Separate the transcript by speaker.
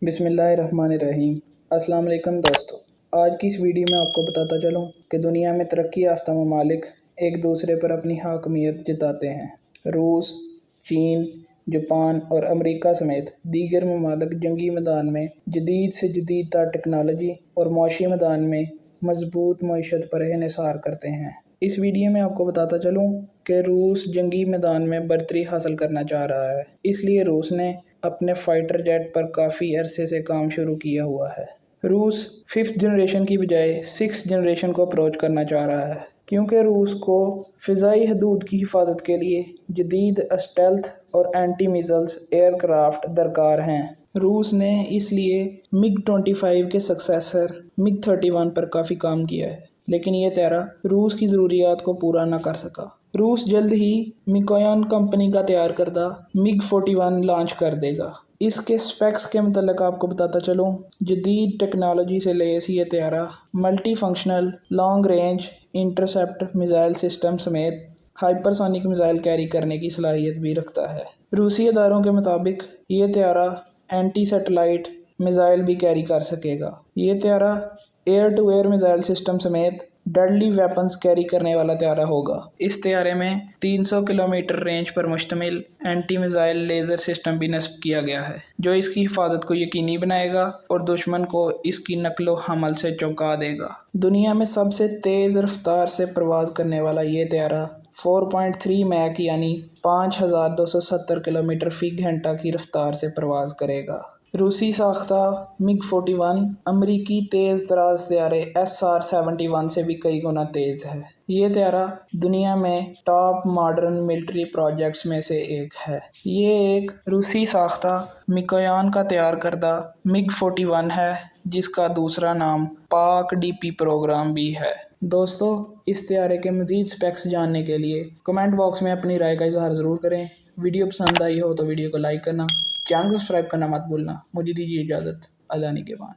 Speaker 1: بسم اللہ الرحمن الرحیم۔ السلام علیکم دوستو، آج کی اس ویڈیو میں آپ کو بتاتا چلوں کہ دنیا میں ترقی یافتہ ممالک ایک دوسرے پر اپنی حاکمیت جتاتے ہیں۔ روس، چین، جاپان اور امریکہ سمیت دیگر ممالک جنگی میدان میں جدید سے جدید تر ٹیکنالوجی اور معاشی میدان میں مضبوط معیشت پر انحصار کرتے ہیں۔ اس ویڈیو میں آپ کو بتاتا چلوں کہ روس جنگی میدان میں برتری حاصل کرنا چاہ رہا ہے، اس لیے روس نے اپنے فائٹر جیٹ پر کافی عرصے سے کام شروع کیا ہوا ہے۔ روس 5th جنریشن کی بجائے 6th جنریشن کو اپروچ کرنا چاہ رہا ہے، کیونکہ روس کو فضائی حدود کی حفاظت کے لیے جدید اسٹیلتھ اور اینٹی میزائل ایئر کرافٹ درکار ہیں۔ روس نے اس لیے MiG-25 کے سکسیسر MiG-31 پر کافی کام کیا ہے، لیکن یہ طیارہ روس کی ضروریات کو پورا نہ کر سکا۔ روس جلد ہی میکویان کمپنی کا تیار کردہ MiG-41 لانچ کر دے گا۔ اس کے سپیکس کے متعلق آپ کو بتاتا چلوں، جدید ٹیکنالوجی سے لیس یہ طیارہ multi functional long range intercept missile system سمیت ہائپرسونک میزائل کیری کرنے کی صلاحیت بھی رکھتا ہے۔ روسی اداروں کے مطابق یہ طیارہ اینٹی سیٹلائٹ میزائل بھی کیری کر سکے گا۔ یہ طیارہ air to air missile system سمیت ڈیڈلی ویپنز کیری کرنے والا طیارہ ہوگا۔ اس طیارے میں 300 کلومیٹر رینج پر مشتمل اینٹی میزائل لیزر سسٹم بھی نصب کیا گیا ہے، جو اس کی حفاظت کو یقینی بنائے گا اور دشمن کو اس کی نقل و حمل سے چونکا دے گا۔ دنیا میں سب سے تیز رفتار سے پرواز کرنے والا یہ طیارہ 4.3 میک یعنی 5270 کلومیٹر فی گھنٹہ کی رفتار سے پرواز کرے گا۔ روسی ساختہ MiG-41 امریکی تیز تراز طیارے SR-71 سے بھی کئی گنا تیز ہے۔ یہ طیارہ دنیا میں ٹاپ ماڈرن ملٹری پروجیکٹس میں سے ایک ہے۔ یہ ایک روسی ساختہ میکویان کا تیار کردہ MiG-41 ہے، جس کا دوسرا نام پاک DP پروگرام بھی ہے۔ دوستو، اس طیارے کے مزید سپیکس جاننے کے لیے کمنٹ باکس میں اپنی رائے کا اظہار ضرور کریں۔ ویڈیو پسند آئی ہو تو ویڈیو کو لائک کرنا، چینل کو سبسکرائب کرنا مت بھولنا۔ مجھے دیجیے اجازت، اللہ نگہبان۔